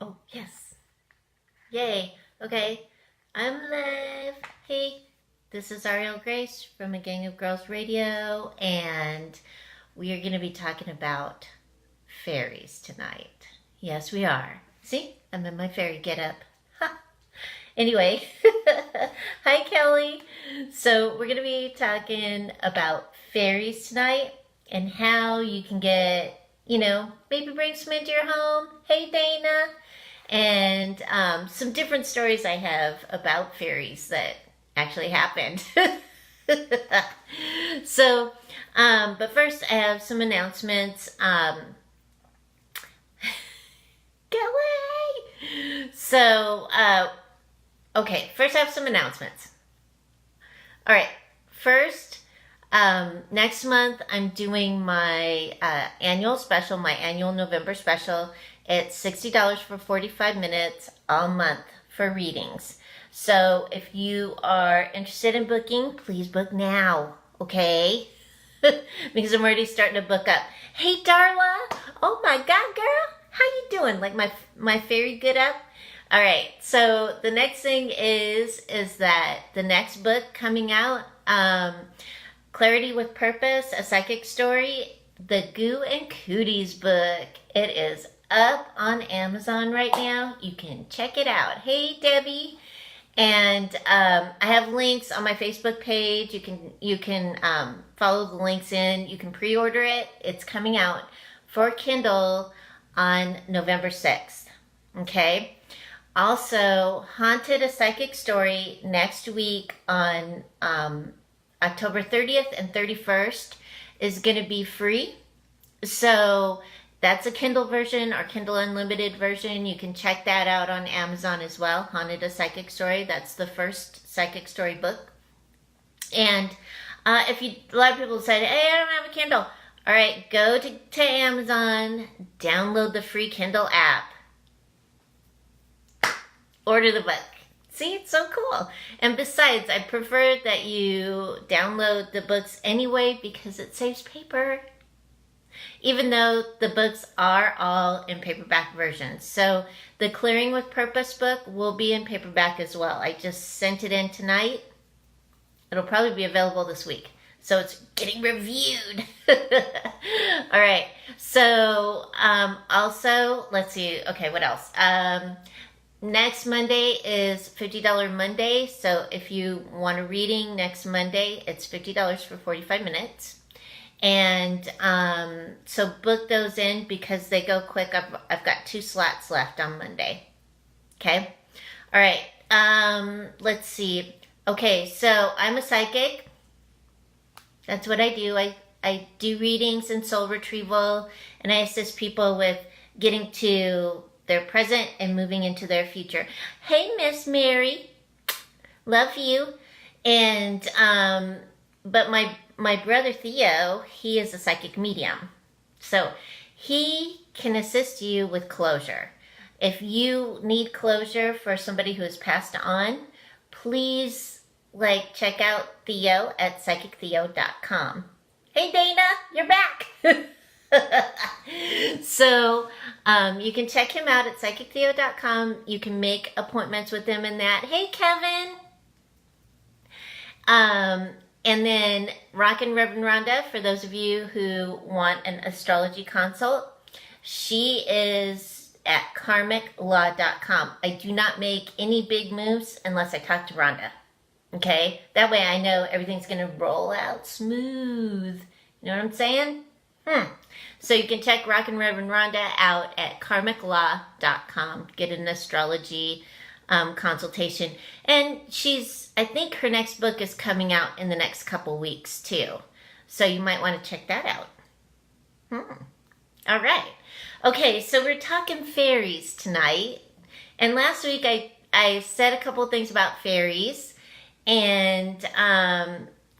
Oh, yes. Yay. Okay. I'm live. Hey, this is Ariel Grace from A Gang of Girls Radio, and we are going to be talking about fairies tonight. Yes, we are. See, I'm in my fairy getup. Ha. Anyway, hi Kelly. So we're going to be talking about fairies tonight and how you can get, maybe bring some into your home. Hey Dana. And some different stories I have about fairies that actually happened. So, but first I have some announcements. Kelly! So, okay, first I have some announcements. All right, first, next month I'm doing my annual special, my annual November special. It's $60 for 45 minutes all month for readings. So if you are interested in booking, please book now, okay? Because I'm already starting to book up. Hey Darla, oh my God, girl, how you doing? Like my fairy good up? All right, so the next thing is that the next book coming out, Clarity with Purpose, a psychic story, the Goo and Cooties book. It is up on Amazon right now. You can check it out. Hey Debbie. And I have links on my Facebook page. You can follow the links in. You can pre-order it. It's coming out for Kindle on November 6th. Okay. Also, Haunted, a Psychic Story, next week on October 30th and 31st is going to be free. So that's a Kindle version or Kindle Unlimited version. You can check that out on Amazon as well. Haunted, a Psychic Story. That's the first psychic story book. And a lot of people said, hey, I don't have a Kindle. All right, go to Amazon, download the free Kindle app. Order the book. See, it's so cool. And besides, I prefer that you download the books anyway because it saves paper. Even though the books are all in paperback versions. So the Clearing with Purpose book will be in paperback as well. I just sent it in tonight. It'll probably be available this week. So it's getting reviewed. All right. So also, let's see. Okay, what else? Next Monday is $50 Monday. So if you want a reading next Monday, it's $50 for 45 minutes. And so book those in because they go quick. I've got 2 slots left on Monday. Okay. All right. Let's see. Okay. So I'm a psychic. That's what I do. I do readings and soul retrieval, and I assist people with getting to their present and moving into their future. Hey, Miss Mary. Love you. And, but my brother Theo, he is a psychic medium. So he can assist you with closure. If you need closure for somebody who has passed on, please check out Theo at psychictheo.com. Hey Dana, you're back. So you can check him out at psychictheo.com. You can make appointments with him in that. Hey Kevin. And then Rockin' Reverend Rhonda, for those of you who want an astrology consult, she is at karmiclaw.com. I do not make any big moves unless I talk to Rhonda. Okay? That way I know everything's going to roll out smooth. You know what I'm saying? So you can check Rockin' Reverend Rhonda out at karmiclaw.com. Get an astrology consultation. And I think her next book is coming out in the next couple weeks too. So you might want to check that out. All right. Okay, so we're talking fairies tonight. And last week I said a couple things about fairies. And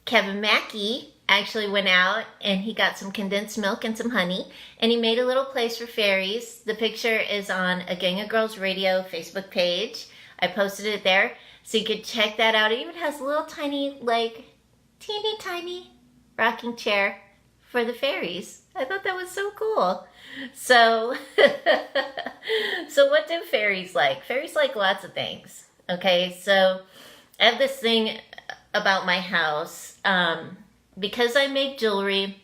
Kevin Mackey actually went out and he got some condensed milk and some honey. And he made a little place for fairies. The picture is on A Gang of Girls Radio Facebook page. I posted it there. So you could check that out. It even has a little tiny, teeny tiny rocking chair for the fairies. I thought that was so cool. So, so what do fairies like? Fairies like lots of things. Okay, so I have this thing about my house. Because I make jewelry,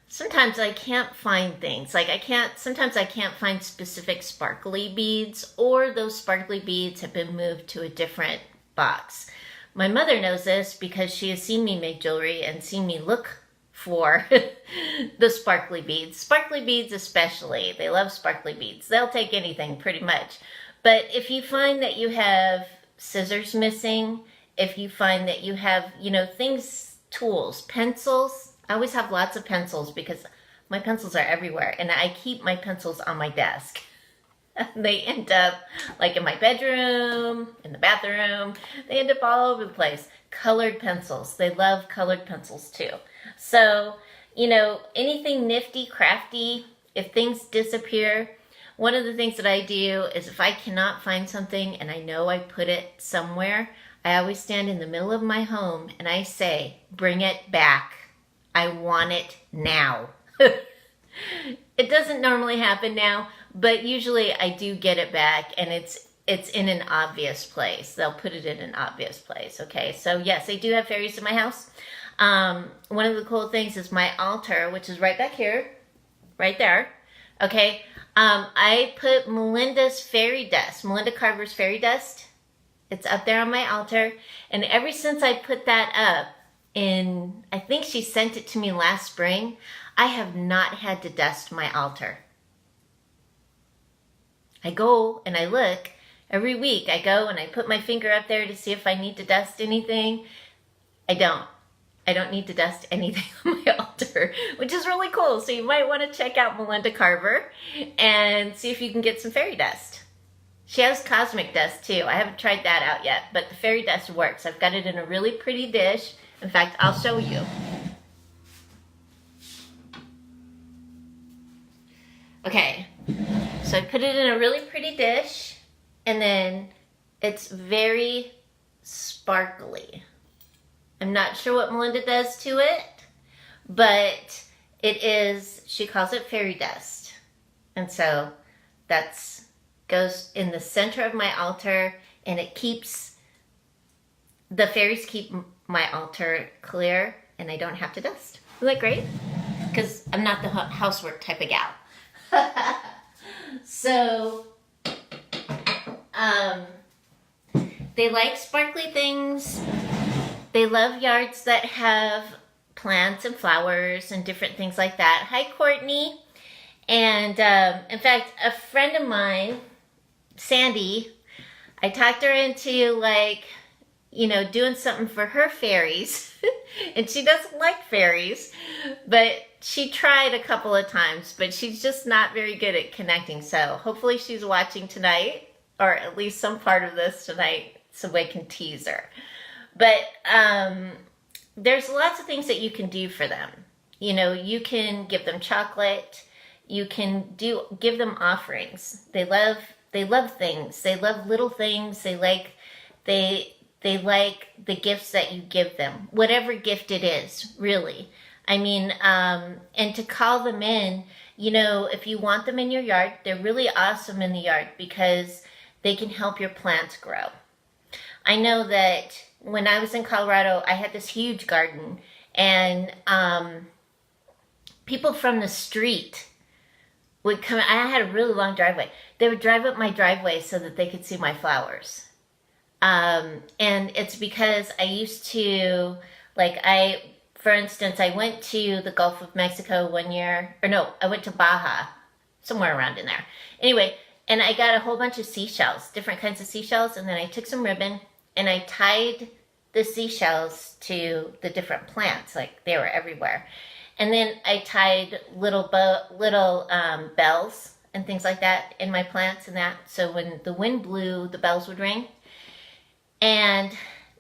sometimes I can't find things. Like sometimes I can't find specific sparkly beads, or those sparkly beads have been moved to a different box. My mother knows this because she has seen me make jewelry and seen me look for the sparkly beads. Sparkly beads especially. They love sparkly beads. They'll take anything pretty much. But if you find that you have scissors missing, if you find that you have, things, tools, pencils. I always have lots of pencils because my pencils are everywhere, and I keep my pencils on my desk. They end up like in my bedroom, in the bathroom. They end up all over the place. Colored pencils. They love colored pencils too. So, anything nifty, crafty, if things disappear, one of the things that I do is if I cannot find something and I know I put it somewhere, I always stand in the middle of my home and I say, bring it back. I want it now. It doesn't normally happen now, but usually I do get it back, and it's in an obvious place. They'll put it in an obvious place, okay? So yes, I do have fairies in my house. One of the cool things is my altar, which is right back here, right there, okay? I put Melinda Carver's fairy dust. It's up there on my altar, and ever since I put that up, I think she sent it to me last spring, I have not had to dust my altar. I go and I look every week. I go and I put my finger up there to see if I need to dust anything. I don't need to dust anything on my altar, which is really cool. So you might want to check out Melinda Carver and see if you can get some fairy dust. She has cosmic dust too. I haven't tried that out yet, but the fairy dust works. I've got it in a really pretty dish. In fact, I'll show you. Okay, so I put it in a really pretty dish, and then it's very sparkly. I'm not sure what Melinda does to it, but she calls it fairy dust. And so goes in the center of my altar, and the fairies keep my altar clear, and I don't have to dust. Isn't that great? Because I'm not the housework type of gal. So, they like sparkly things. They love yards that have plants and flowers and different things like that. Hi, Courtney. And in fact, a friend of mine, Sandy, I talked her into doing something for her fairies. And she doesn't like fairies, but she tried a couple of times, but she's just not very good at connecting. So hopefully she's watching tonight, or at least some part of this tonight, so we can tease her. But there's lots of things that you can do for them. You can give them chocolate. You can give them offerings. They love things. They love little things. They like the gifts that you give them, whatever gift it is, really. I mean, and to call them in, if you want them in your yard, they're really awesome in the yard because they can help your plants grow. I know that when I was in Colorado, I had this huge garden, and people from the street would come. I had a really long driveway. They would drive up my driveway so that they could see my flowers. And it's because I used to, for instance, I went to the Gulf of Mexico one year, I went to Baja, somewhere around in there. Anyway, and I got a whole bunch of seashells, different kinds of seashells, and then I took some ribbon and I tied the seashells to the different plants, they were everywhere. And then I tied little bells and things like that in my plants and that, so when the wind blew, the bells would ring. And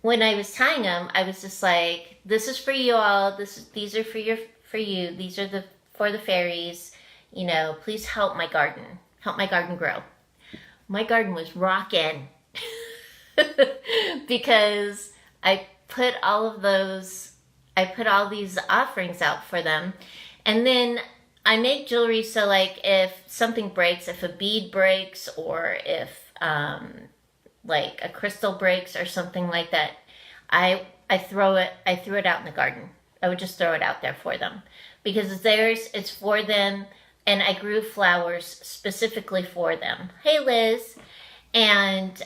when I was tying them, I was just like, this is for you all. These are for you. These are for the fairies. Please help my garden. Help my garden grow. My garden was rocking because I put all these offerings out for them. And then I make jewelry so like if something breaks, if a bead breaks or if like a crystal breaks or something like that, I threw it out in the garden. I would just throw it out there for them because it's theirs, it's for them, and I grew flowers specifically for them. Hey Liz. And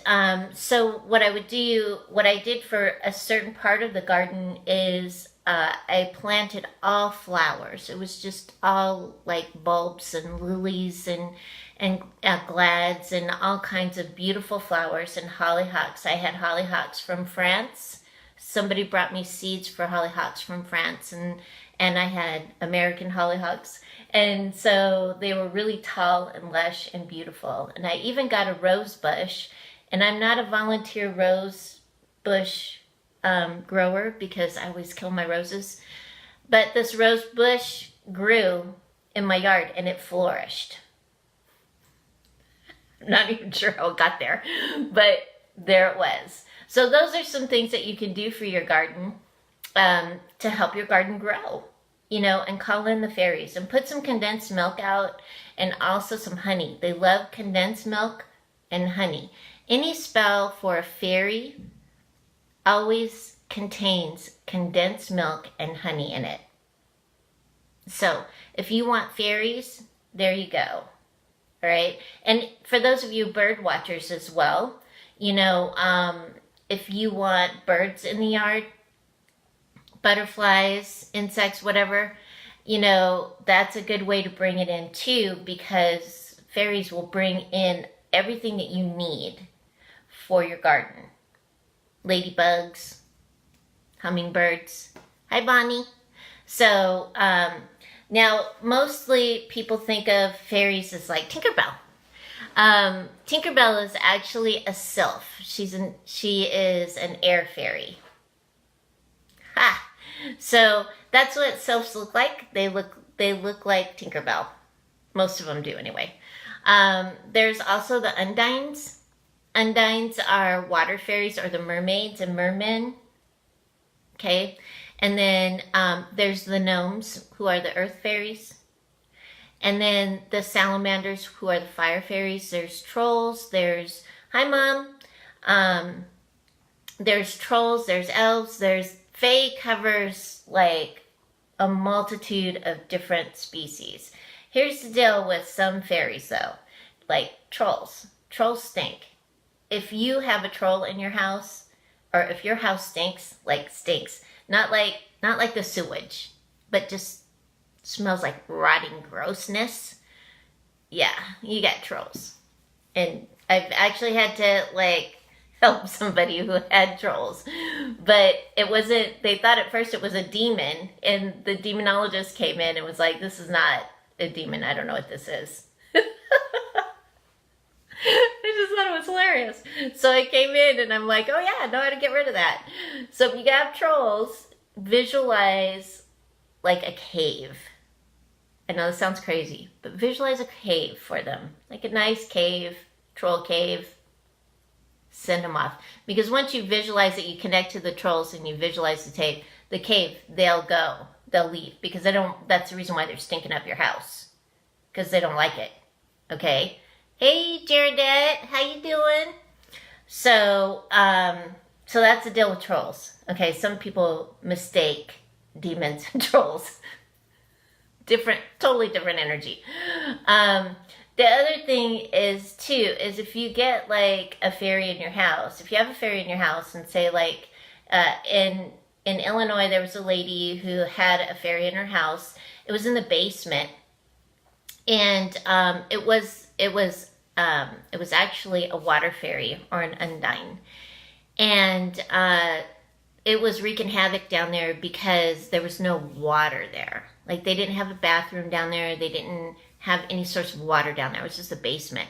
so what I would do, what I did for a certain part of the garden is I planted all flowers. It was just all like bulbs and lilies and glads and all kinds of beautiful flowers and hollyhocks. I had hollyhocks from France. Somebody brought me seeds for hollyhocks from France, and I had American hollyhocks. And so they were really tall and lush and beautiful. And I even got a rose bush. And I'm not a volunteer rose bush grower because I always kill my roses. But this rose bush grew in my yard and it flourished. I'm not even sure how it got there, but there it was. So those are some things that you can do for your garden to help your garden grow, you know, and call in the fairies and put some condensed milk out and also some honey. They love condensed milk and honey. Any spell for a fairy always contains condensed milk and honey in it. So if you want fairies, there you go. All right. And for those of you bird watchers as well, you know, if you want birds in the yard, butterflies, insects, whatever, you know, that's a good way to bring it in too, because fairies will bring in everything that you need for your garden. Ladybugs, hummingbirds. Hi, Bonnie. So, now mostly people think of fairies as like Tinkerbell. Tinkerbell is actually a sylph. She is an air fairy. Ha! So that's what sylphs look like. They look like Tinkerbell. Most of them do anyway. There's also the undines. Undines are water fairies or the mermaids and mermen. Okay. And then there's the gnomes who are the earth fairies. And then the salamanders who are the fire fairies. There's trolls. There's, hi mom. There's trolls. There's elves. There's fae covers like a multitude of different species. Here's the deal with some fairies though, like trolls. Trolls stink. If you have a troll in your house, or if your house stinks, like stinks, not like the sewage, but just smells like rotting grossness, yeah, you got trolls. And I've actually had to like help somebody who had trolls, but it wasn't, they thought at first it was a demon, and the demonologist came in and was like, this is not a demon, I don't know what this is. I just thought it was hilarious. So I came in and I'm like, oh yeah, I know how to get rid of that. So if you have trolls, visualize like a cave. I know this sounds crazy, but visualize a cave for them. Like a nice cave, troll cave. Send them off. Because once you visualize it, you connect to the trolls and you visualize the cave, they'll go. They'll leave. Because that's the reason why they're stinking up your house. Because they don't like it. Okay? Hey, Jaredette, how you doing? So that's the deal with trolls. Okay, some people mistake demons and trolls. Totally different energy. The other thing is too, is if you get like a fairy in your house, if you have a fairy in your house and say like, in Illinois, there was a lady who had a fairy in her house. It was in the basement. And it was actually a water fairy or an undine, and it was wreaking havoc down there because there was no water there. Like they didn't have a bathroom down there. They didn't have any source of water down there. It was just a basement,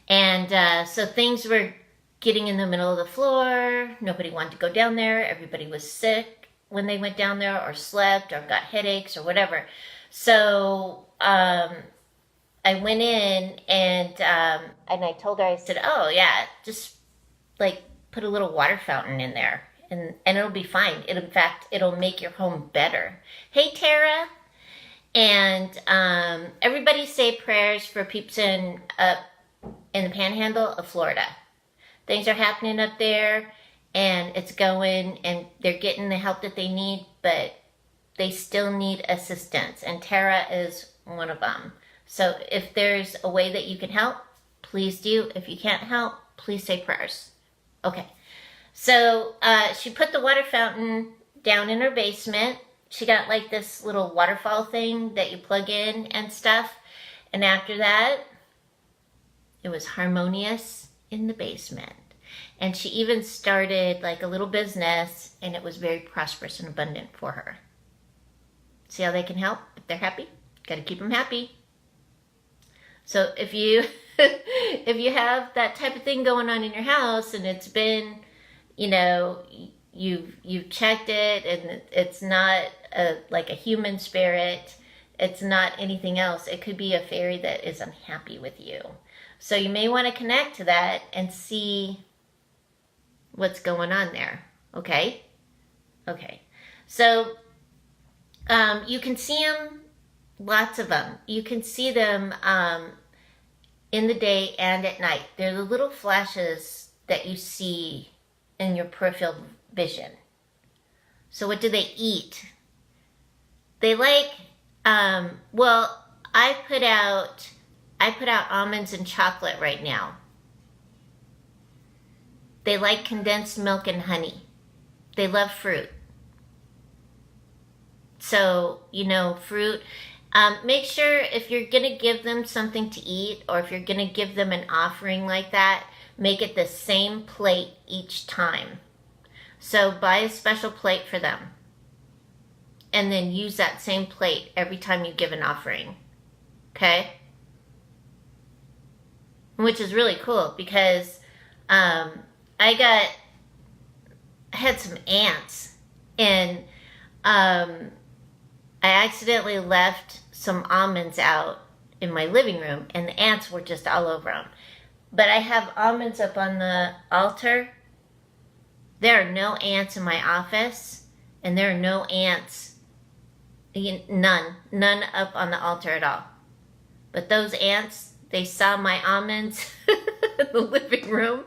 and so things were getting in the middle of the floor. Nobody wanted to go down there. Everybody was sick when they went down there, or slept, or got headaches, or whatever. So I went in and I told her, I said, oh yeah, just like put a little water fountain in there and it'll be fine. In fact, it'll make your home better. Hey, Tara. And everybody say prayers for peeps in the panhandle of Florida. Things are happening up there, and it's going, and they're getting the help that they need, but they still need assistance, and Tara is one of them. So if there's a way that you can help, please do. If you can't help, please say prayers. Okay. So she put the water fountain down in her basement. She got like this little waterfall thing that you plug in and stuff. And after that, it was harmonious in the basement. And she even started like a little business, and it was very prosperous and abundant for her. See how they can help if they're happy? Got to keep them happy. So if you if you have that type of thing going on in your house, and it's been, you know, you've checked it, and it's not like a human spirit, it's not anything else. It could be a fairy that is unhappy with you. So you may want to connect to that and see what's going on there. Okay? Okay. So you can see them, lots of them. You can see them in the day and at night. They're the little flashes that you see in your peripheral vision. So what do they eat? They like, well, I put out almonds and chocolate right now. They like condensed milk and honey. They love fruit. So, you know, fruit. Make sure if you're going to give them something to eat, or if you're going to give them an offering like that, make it the same plate each time. So buy a special plate for them. And then use that same plate every time you give an offering. Okay? Which is really cool because I had some ants, and I accidentally left some almonds out in my living room, and the ants were just all over them. But I have almonds up on the altar. There are no ants in my office, and there are no ants, none up on the altar at all. But those ants, they saw my almonds in the living room.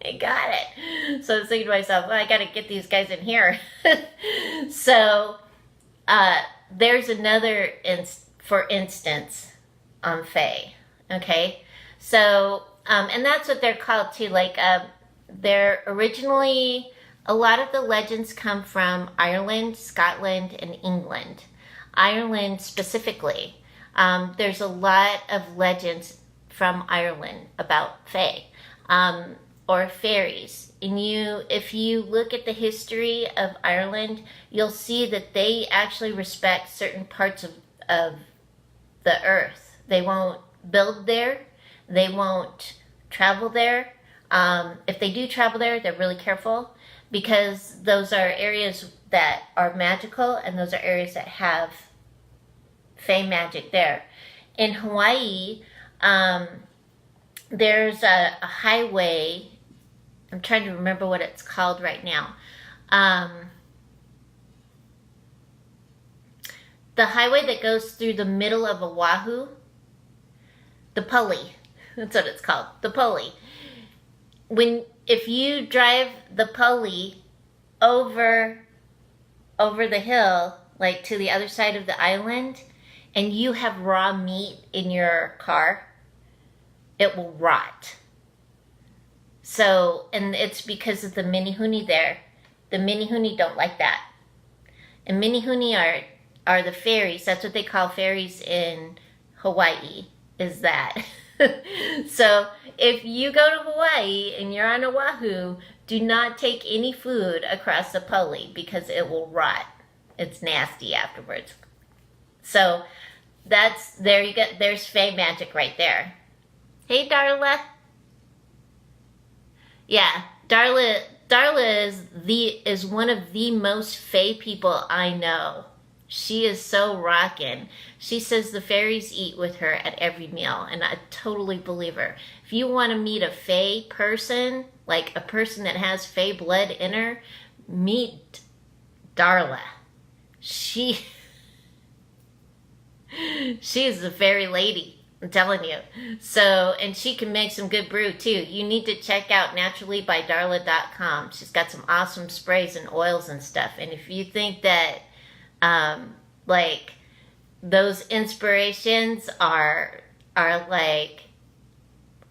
They got it. So I was thinking to myself, well, I got to get these guys in here. So there's another, for instance, on Fae. Okay? So, and that's what they're called too. Like, they're originally, a lot of the legends come from Ireland, Scotland, and England. Ireland specifically. There's a lot of legends from Ireland about Fae, or fairies. And if you look at the history of Ireland, you'll see that they actually respect certain parts of the earth. They won't build there. They won't travel there. If they do travel there, they're really careful, because those are areas that are magical, and those are areas that have Fae magic there. In Hawaii, there's a highway. I'm trying to remember what it's called right now. The highway that goes through the middle of Oahu, the pulley. That's what it's called, the pulley. If you drive the pulley over the hill, like to the other side of the island, and you have raw meat in your car, it will rot. So, and it's because of the minihuni there. The minihuni don't like that. And minihuni are the fairies. That's what they call fairies in Hawaii, is that. So, if you go to Hawaii and you're on Oahu, do not take any food across the pulley, because it will rot. It's nasty afterwards. So, there you go. There's Fae magic right there. Hey, Darla. Yeah, Darla is one of the most Fae people I know. She is so rockin'. She says the fairies eat with her at every meal, and I totally believe her. If you want to meet a Fae person, like a person that has Fae blood in her, meet Darla. She is a fairy lady, I'm telling you. So, and she can make some good brew too. You need to check out naturallybydarla.com. She's got some awesome sprays and oils and stuff. And if you think that, like, those inspirations are like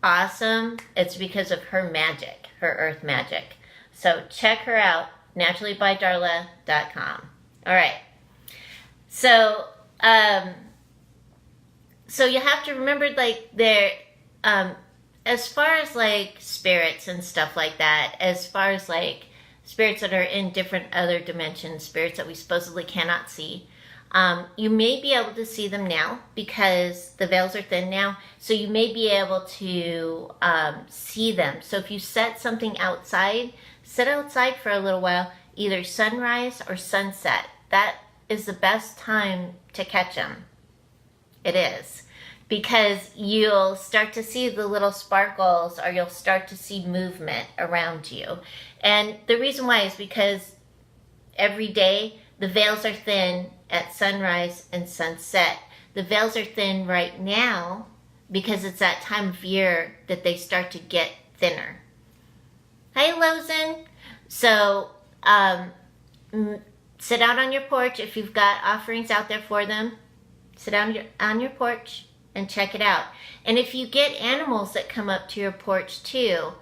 awesome, it's because of her magic, her earth magic. So check her out, naturallybydarla.com. All right. So, so you have to remember, like, as far as like spirits and stuff like that, as far as like spirits that are in different other dimensions, spirits that we supposedly cannot see, you may be able to see them now because the veils are thin now. So you may be able to see them. So if you set something outside, sit outside for a little while, either sunrise or sunset. That is the best time to catch them. It is. Because you'll start to see the little sparkles, or you'll start to see movement around you. And the reason why is because every day the veils are thin at sunrise and sunset. The veils are thin right now because it's that time of year that they start to get thinner. Hi, Lozen. So, sit out on your porch if you've got offerings out there for them. Sit down on your porch and check it out. And if you get animals that come up to your porch too,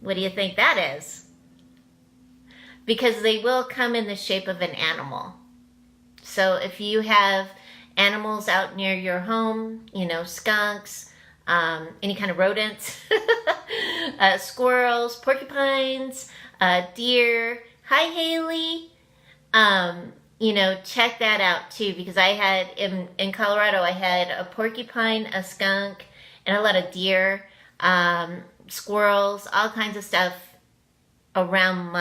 what do you think that is? Because they will come in the shape of an animal. So if you have animals out near your home, you know, skunks, any kind of rodents, squirrels, porcupines, deer. Hi, Haley. You know, check that out too, because I had, in Colorado, I had a porcupine, a skunk, and a lot of deer, squirrels, all kinds of stuff around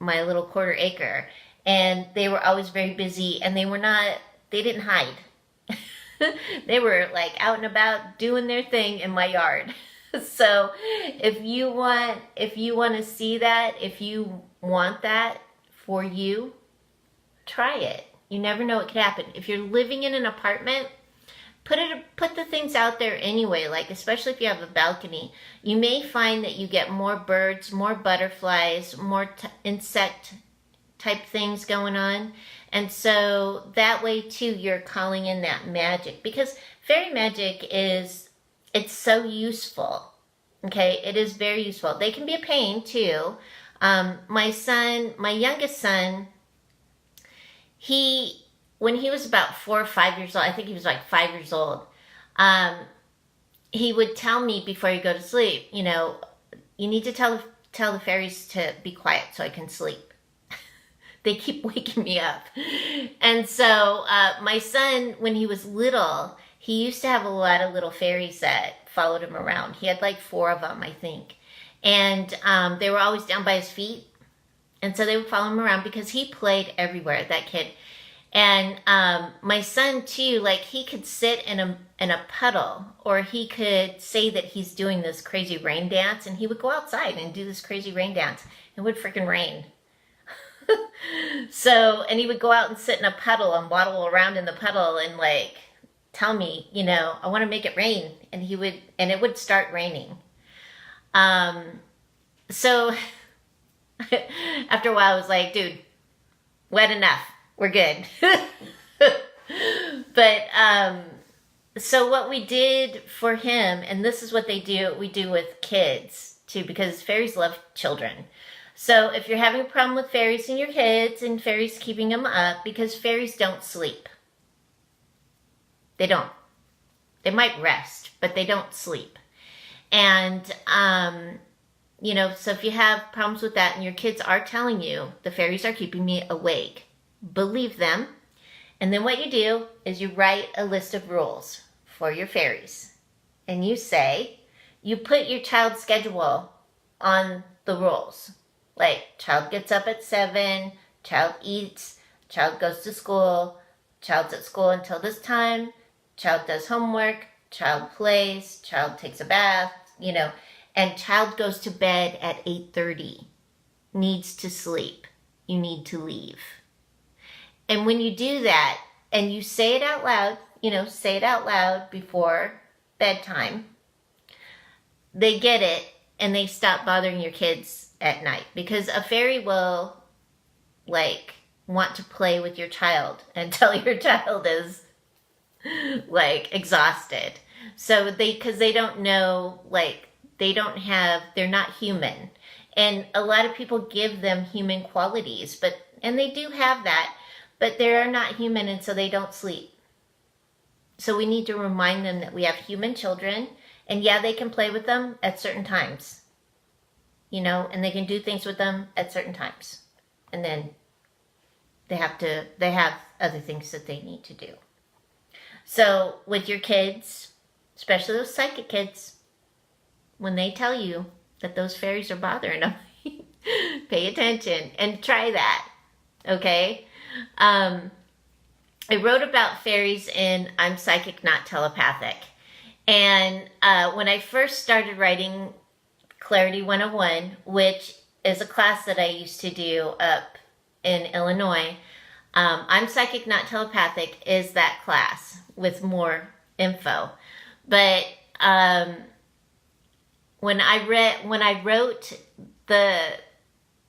my little quarter acre. And they were always very busy, and they didn't hide. They were like out and about doing their thing in my yard. So if you want to see that, if you want that for you, try it. You never know what could happen. If you're living in an apartment, put the things out there anyway, like especially if you have a balcony. You may find that you get more birds, more butterflies, more insect type things going on. And so that way too, you're calling in that magic, because fairy magic it's so useful. Okay, it is very useful. They can be a pain too. My youngest son, when he was about 4 or 5 years old, I think he was like 5 years old, he would tell me before he go to sleep, you know, you need to tell the fairies to be quiet so I can sleep. They keep waking me up. And so my son, when he was little, he used to have a lot of little fairies that followed him around. He had like 4 of them, I think. And they were always down by his feet. And so they would follow him around because he played everywhere, that kid. And my son too, like he could sit in a puddle, or he could say that he's doing this crazy rain dance, and he would go outside and do this crazy rain dance. It would freaking rain. So, and he would go out and sit in a puddle and waddle around in the puddle and like tell me, you know, I want to make it rain. And it would start raining. So after a while I was like, dude, wet enough. We're good. But, so what we did for him, and this is what we do with kids too, because fairies love children. So if you're having a problem with fairies and your kids and fairies keeping them up, because fairies don't sleep. They don't. They might rest, but they don't sleep. And, you know, so if you have problems with that and your kids are telling you, the fairies are keeping me awake, believe them. And then what you do is you write a list of rules for your fairies. And you say, you put your child's schedule on the rules. Like, child gets up at 7, child eats, child goes to school, child's at school until this time, child does homework, child plays, child takes a bath, you know, and child goes to bed at 8:30, needs to sleep, you need to leave. And when you do that, and you say it out loud, say it out loud before bedtime, they get it and they stop bothering your kids at night, because a fairy will like want to play with your child until your child is like exhausted. So because they don't know, like they're not human. And a lot of people give them human qualities, and they do have that, but they're not human, and so they don't sleep. So we need to remind them that we have human children, and yeah, they can play with them at certain times, and they can do things with them at certain times. And then they have other things that they need to do. So with your kids, especially those psychic kids, when they tell you that those fairies are bothering them, pay attention and try that. Okay? I wrote about fairies in I'm Psychic, Not Telepathic. And when I first started writing Clarity 101, which is a class that I used to do up in Illinois, I'm Psychic, Not Telepathic is that class with more info. But when I wrote the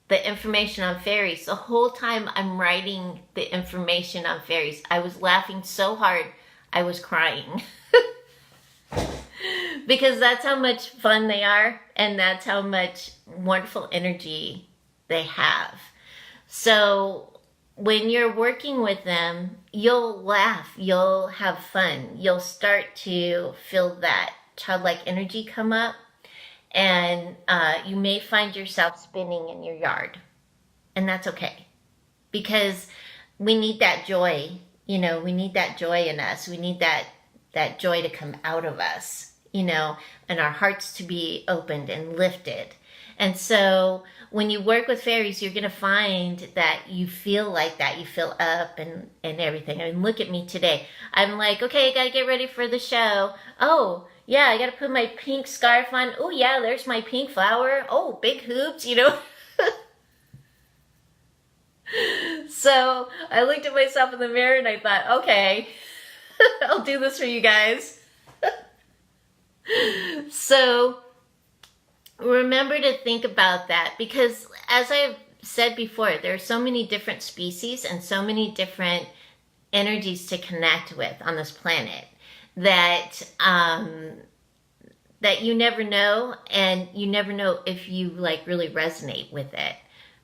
information on fairies, the whole time I'm writing the information on fairies, I was laughing so hard I was crying. Because that's how much fun they are, and that's how much wonderful energy they have. So when you're working with them, you'll laugh, you'll have fun, you'll start to feel that childlike energy come up, and you may find yourself spinning in your yard. And that's okay, because we need that joy. We need that joy in us. We need that joy to come out of us, and our hearts to be opened and lifted. And so when you work with fairies, you're going to find that you feel like that. You feel up and everything. I mean, look at me today. I'm like, okay, I got to get ready for the show. Oh, yeah, I got to put my pink scarf on. Oh, yeah, there's my pink flower. Oh, big hoops, So I looked at myself in the mirror and I thought, okay, I'll do this for you guys. So remember to think about that, because as I've said before, there are so many different species and so many different energies to connect with on this planet that that you never know, and you never know if you really resonate with it.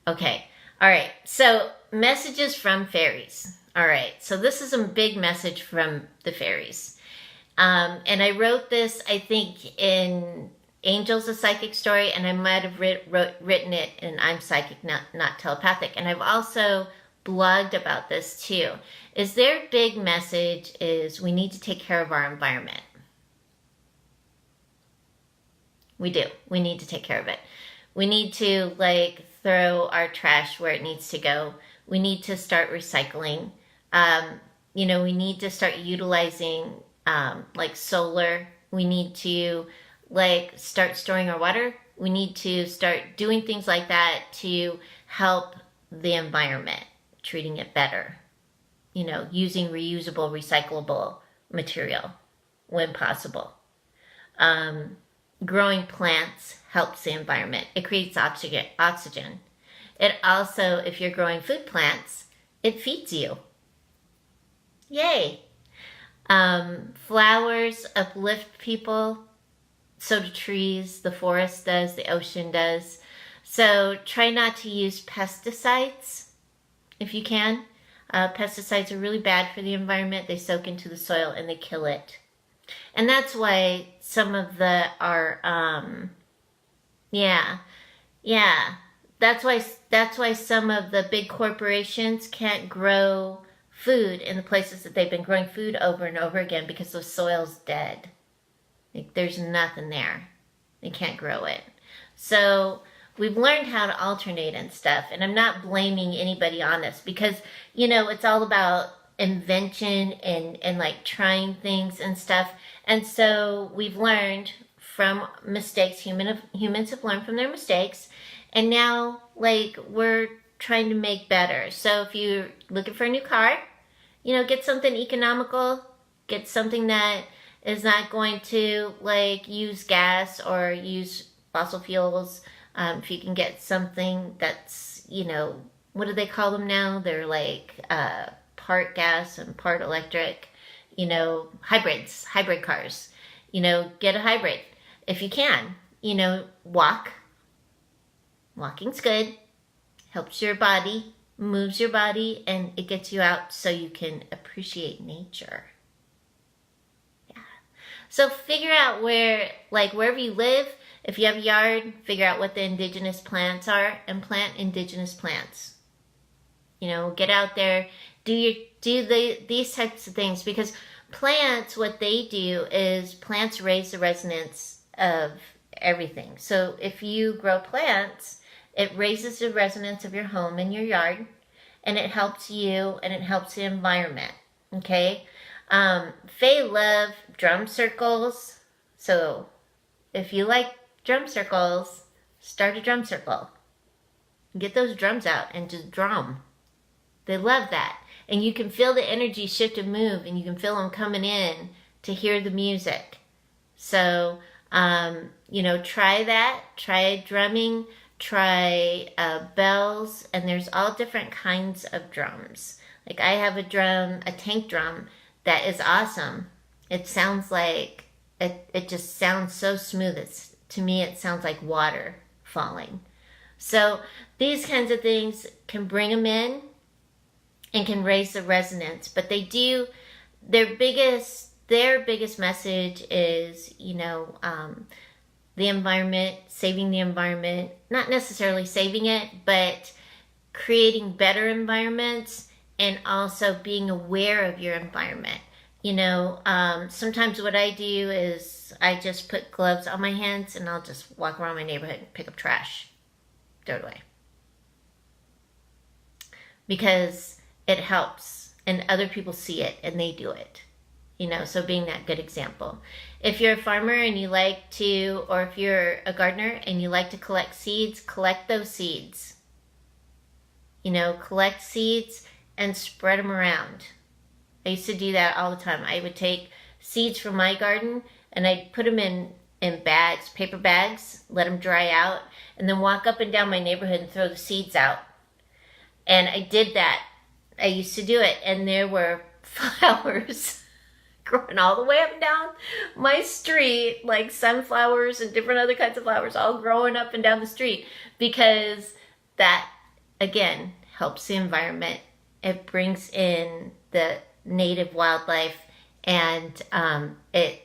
Okay. All right. So messages from fairies. All right. So this is a big message from the fairies. And I wrote this, I think, in Angels, a Psychic Story, and I might have written it in I'm Psychic, Not Telepathic. And I've also blogged about this too. Is their big message is we need to take care of our environment. We do. We need to take care of it. We need to throw our trash where it needs to go. We need to start recycling. We need to start utilizing solar. We need to start storing our water. We need to start doing things like that to help the environment, treating it better. Using reusable, recyclable material when possible. Growing plants helps the environment. It creates oxygen. It also, if you're growing food plants, it feeds you. Yay! Flowers uplift people. So do trees, the forest does, the ocean does. So try not to use pesticides if you can. Pesticides are really bad for the environment. They soak into the soil and they kill it. And that's why some of that's why some of the big corporations can't grow food in the places that they've been growing food over and over again, because the soil's dead. There's nothing there. They can't grow it. So we've learned how to alternate and stuff, and I'm not blaming anybody on this, because it's all about invention and trying things and stuff. And so we've learned from mistakes. Humans have learned from their mistakes, and now we're trying to make better. So if you're looking for a new car, get something economical, Get something that is not going to like use gas or use fossil fuels. If you can get something that's, what do they call them now? They're like part gas and part electric, hybrid cars. Get a hybrid if you can. Walk. Walking's good. Helps your body, moves your body, and it gets you out so you can appreciate nature. Yeah. So figure out wherever you live, if you have a yard, figure out what the indigenous plants are and plant indigenous plants. Get out there, do these types of things, because plants, what they do is plants raise the resonance of everything. So if you grow plants, it raises the resonance of your home and your yard, and it helps you and it helps the environment. Okay? Faye love drum circles. So if you like drum circles, start a drum circle. Get those drums out and just drum. They love that. And you can feel the energy shift and move, and you can feel them coming in to hear the music. So, try that. Try drumming. Try bells. And there's all different kinds of drums. Like I have a tank drum that is awesome. It sounds like, it just sounds so smooth. To me, it sounds like water falling. So these kinds of things can bring them in and can raise the resonance. But they do, their biggest message is, the environment, saving the environment, not necessarily saving it, but creating better environments and also being aware of your environment. Sometimes what I do is I just put gloves on my hands and I'll just walk around my neighborhood and pick up trash, throw it away. Because it helps and other people see it and they do it. So being that good example. If you're a farmer and you like to, or if you're a gardener and you like to collect seeds, collect those seeds. Collect seeds and spread them around. I used to do that all the time. I would take seeds from my garden and I'd put them in bags, paper bags, let them dry out, and then walk up and down my neighborhood and throw the seeds out. And I did that. I used to do it, and there were flowers growing all the way up and down my street, like sunflowers and different other kinds of flowers, all growing up and down the street, because that, again, helps the environment. It brings in the native wildlife, and it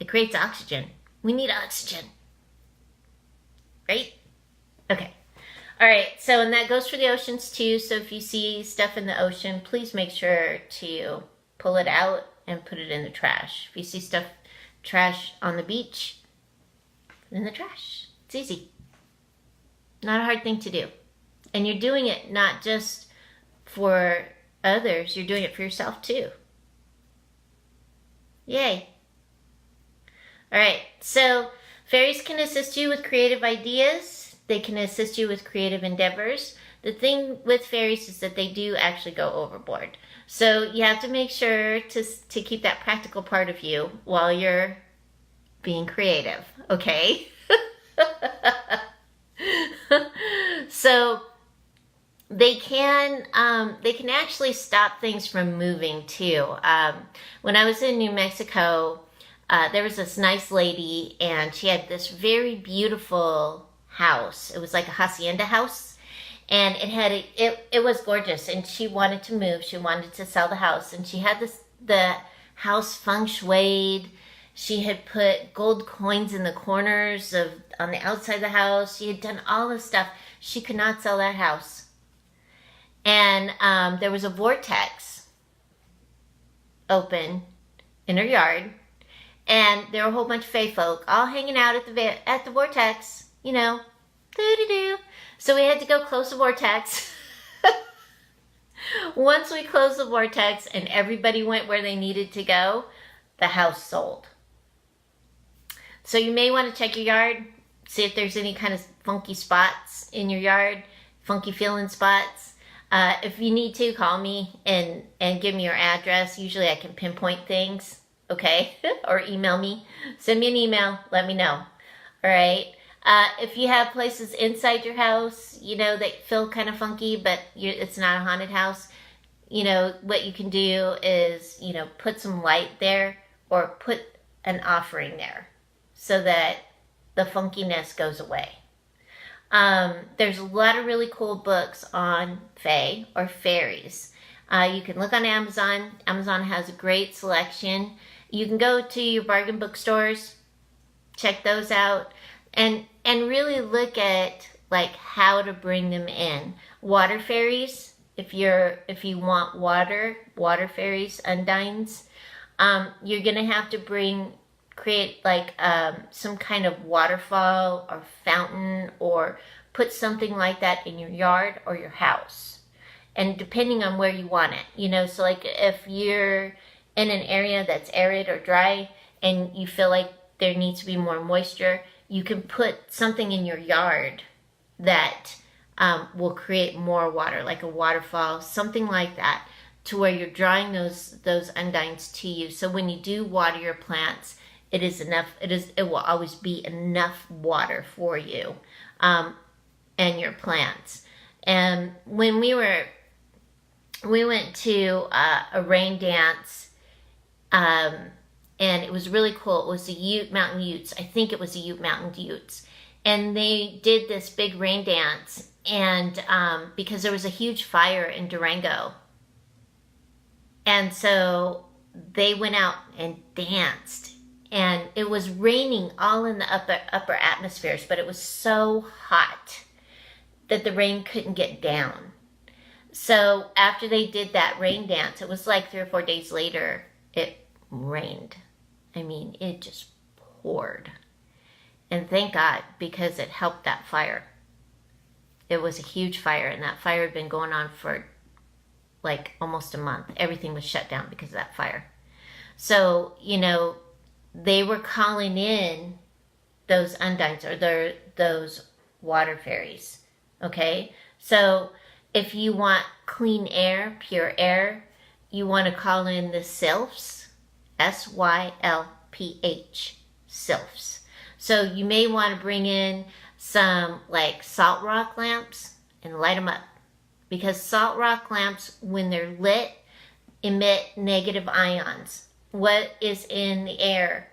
creates oxygen. We need oxygen, right? Okay. All right, so, and that goes for the oceans too. So if you see stuff in the ocean, please make sure to pull it out and put it in the trash. If you see trash on the beach, put it in the trash. It's easy. Not a hard thing to do. And you're doing it not just for others, you're doing it for yourself too. Yay. All right, so fairies can assist you with creative ideas. They can assist you with creative endeavors. The thing with fairies is that they do actually go overboard. So you have to make sure to keep that practical part of you while you're being creative, okay? So they can actually stop things from moving too. When I was in New Mexico, there was this nice lady, and she had this very beautiful house. It was like a hacienda house, and it was gorgeous, and she wanted to move. She wanted to sell the house, and she had the house feng shuied. She had put gold coins in the corners on the outside of the house. She had done all this stuff. She could not sell that house. And there was a vortex open in her yard, and there were a whole bunch of fae folk all hanging out at the vortex. Doo-doo-doo. So we had to go close the vortex. Once we closed the vortex and everybody went where they needed to go, the house sold. So you may want to check your yard, see if there's any kind of funky spots in your yard, funky feeling spots. If you need to, call me and give me your address. Usually I can pinpoint things, okay? Or email me. Send me an email. Let me know. All right? If you have places inside your house, that feel kind of funky, but it's not a haunted house, what you can do is, put some light there or put an offering there so that the funkiness goes away. There's a lot of really cool books on Fae or Fairies. You can look on Amazon. Amazon has a great selection. You can go to your bargain bookstores, check those out, and really look at like how to bring them in. Water fairies, if you want water fairies, undines, you're gonna have to create like some kind of waterfall or fountain, or put something like that in your yard or your house, and depending on where you want it, so like if you're in an area that's arid or dry and you feel like there needs to be more moisture, you can put something in your yard that will create more water, like a waterfall, something like that, to where you're drawing those undines to you. So when you do water your plants, it is enough. It will always be enough water for you and your plants. And when we went to a rain dance, and it was really cool. It was the Mountain Utes. I think it was the Mountain Utes. And they did this big rain dance, and because there was a huge fire in Durango. And so they went out and danced. And it was raining all in the upper atmospheres, but it was so hot that the rain couldn't get down. So after they did that rain dance, it was like 3 or 4 days later, it rained. I mean, it just poured. And thank God, because it helped that fire. It was a huge fire, and that fire had been going on for like almost a month. Everything was shut down because of that fire. So, they were calling in those undines, or those water fairies, okay? So if you want clean air, pure air, you want to call in the sylphs, S-Y-L-P-H, sylphs. So you may want to bring in some like salt rock lamps and light them up, because salt rock lamps, when they're lit, emit negative ions. What is in the air?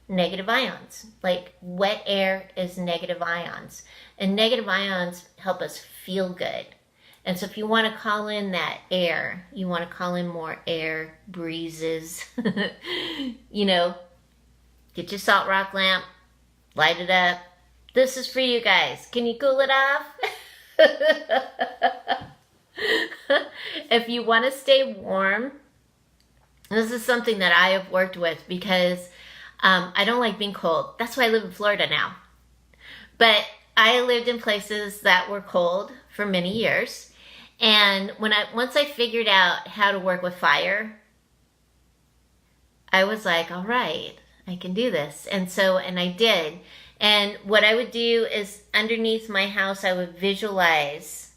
Negative ions. Like wet air is negative ions. And negative ions help us feel good. And so if you want to call in that air, you want to call in more air, breezes, get your salt rock lamp, light it up. This is for you guys. Can you cool it off? If you want to stay warm, this is something that I have worked with, because I don't like being cold. That's why I live in Florida now. But I lived in places that were cold for many years. And once I figured out how to work with fire, I was like, all right, I can do this. And I did. And what I would do is, underneath my house, I would visualize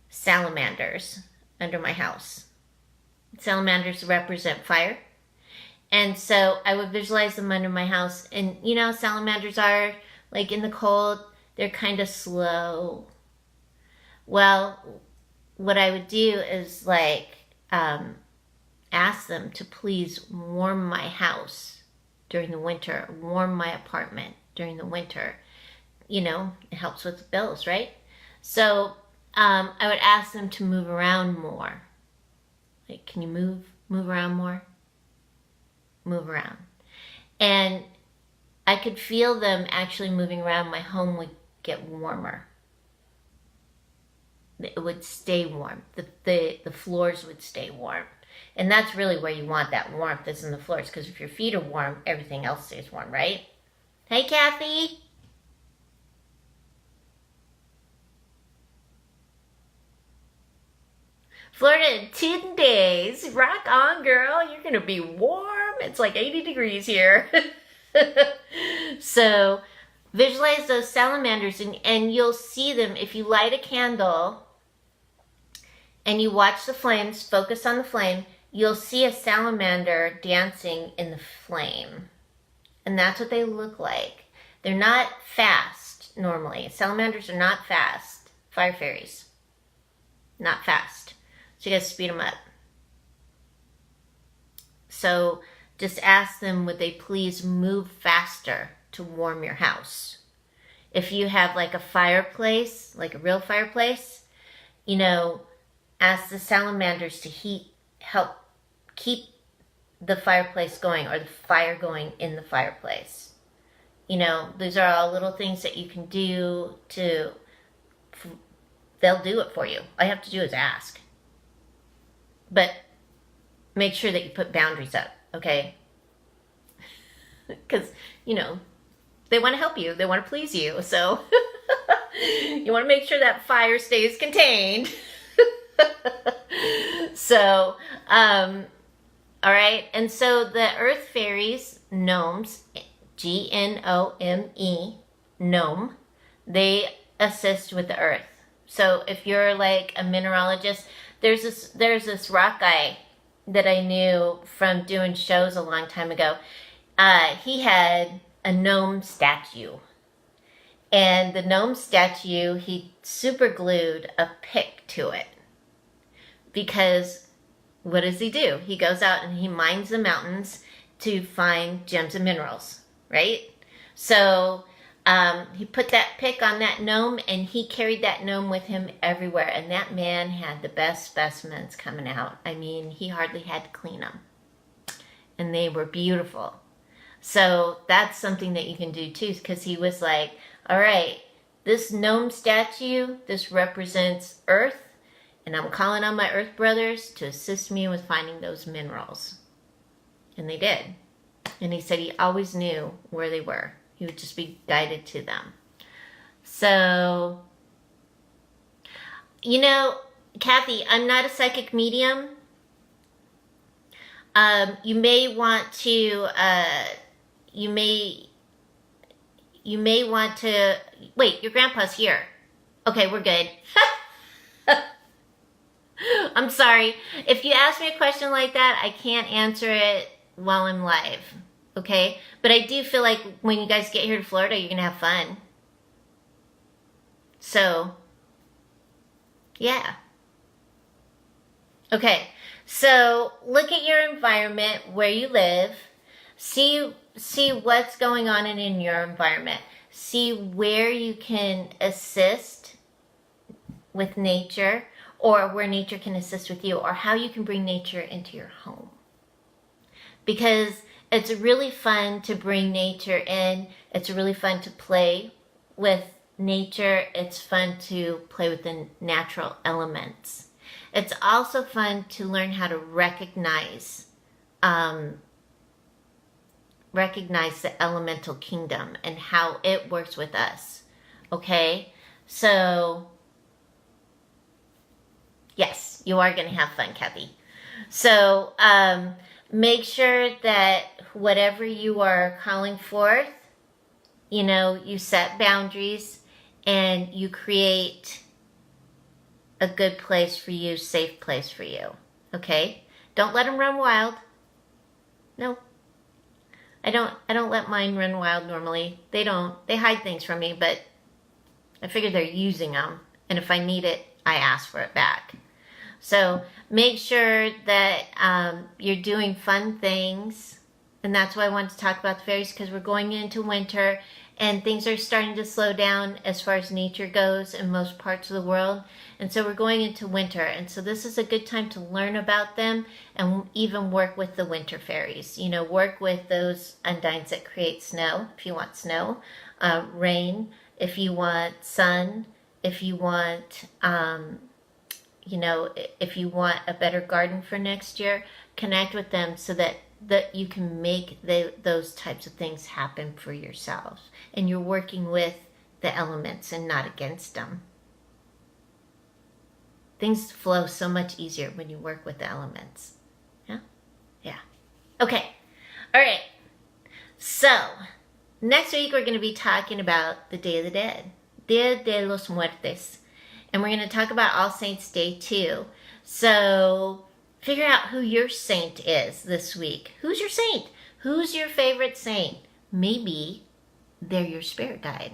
salamanders under my house. Salamanders represent fire. And so I would visualize them under my house. And salamanders are, like, in the cold, they're kind of slow. Well, what I would do is, like, ask them to please warm my house during the winter, warm my apartment during the winter. It helps with the bills, right? So I would ask them to move around more. Like, can you move around more? Move around. And I could feel them actually moving around. My home would get warmer. It would stay warm. The floors would stay warm. And that's really where you want that warmth, is in the floors, because if your feet are warm, everything else stays warm, right? Hey, Kathy. Florida in 10 days. Rock on, girl. You're going to be warm. It's like 80 degrees here. So visualize those salamanders, and you'll see them if you light a candle and you watch the flames, focus on the flame, you'll see a salamander dancing in the flame. And that's what they look like. They're not fast normally. Salamanders are not fast. Fire fairies. Not fast. So you gotta speed them up. So just ask them, would they please move faster to warm your house? If you have like a fireplace, like a real fireplace, you know, ask the salamanders to help keep the fireplace going, or the fire going in the fireplace. You know, these are all little things that you can do they'll do it for you. All you have to do is ask. But make sure that you put boundaries up, okay? Because, you know, they want to help you. They want to please you. So you want to make sure that fire stays contained. So, all right. And so the earth fairies, gnomes, Gnome, gnome, they assist with the earth. So if you're like a mineralogist, there's this rock guy that I knew from doing shows a long time ago. He had a gnome statue. And the gnome statue, he super glued a pick to it. Because what does he do? He goes out and he mines the mountains to find gems and minerals, right? So he put that pick on that gnome, and he carried that gnome with him everywhere. And that man had the best specimens coming out. I mean, he hardly had to clean them. And they were beautiful. So that's something that you can do too, because he was like, all right, this gnome statue, this represents earth, and I'm calling on my earth brothers to assist me with finding those minerals. And they did. And he said he always knew where they were. He would just be guided to them. So, you know, Kathy, I'm not a psychic medium. You may want to, wait, your grandpa's here. Okay, we're good. I'm sorry. If you ask me a question like that, I can't answer it while I'm live. Okay? But I do feel like when you guys get here to Florida, you're going to have fun. So, yeah. Okay. So, look at your environment, where you live. See what's going on in your environment. See where you can assist with nature, or where nature can assist with you, or how you can bring nature into your home. Because it's really fun to bring nature in. It's really fun to play with nature. It's fun to play with the natural elements. It's also fun to learn how to recognize the elemental kingdom and how it works with us. Okay? So, yes, you are going to have fun, Kathy. So, make sure that whatever you are calling forth, you know, you set boundaries and you create a good place for you, safe place for you. Okay? Don't let them run wild. No. I don't let mine run wild normally. They don't. They hide things from me, but I figure they're using them. And if I need it, I ask for it back. So make sure that you're doing fun things. And that's why I wanted to talk about the fairies, because we're going into winter and things are starting to slow down as far as nature goes in most parts of the world. And so we're going into winter. And so this is a good time to learn about them and even work with the winter fairies. You know, work with those undines that create snow, if you want snow, rain, if you want sun, if you want, you know, if you want a better garden for next year, connect with them so that you can make those types of things happen for yourself. And you're working with the elements and not against them. Things flow so much easier when you work with the elements. Yeah? Yeah. Okay. All right. So, next week we're going to be talking about the Day of the Dead. Dia de los Muertes. And we're going to talk about All Saints Day too. So figure out who your saint is this week. Who's your saint? Who's your favorite saint? Maybe they're your spirit guide.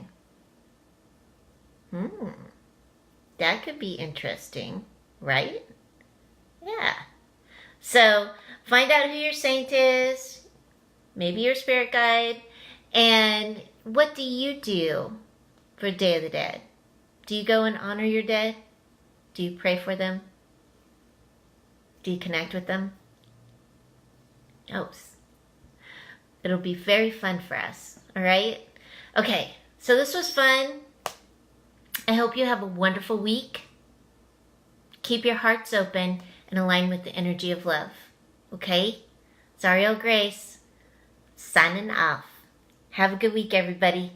That could be interesting, right? Yeah. So find out who your saint is, maybe your spirit guide, and what do you do for Day of the Dead? Do you go and honor your dead? Do you pray for them? Do you connect with them? Oh, it'll be very fun for us, all right? Okay, so this was fun. I hope you have a wonderful week. Keep your hearts open and align with the energy of love, okay? Zariel Grace, signing off. Have a good week, everybody.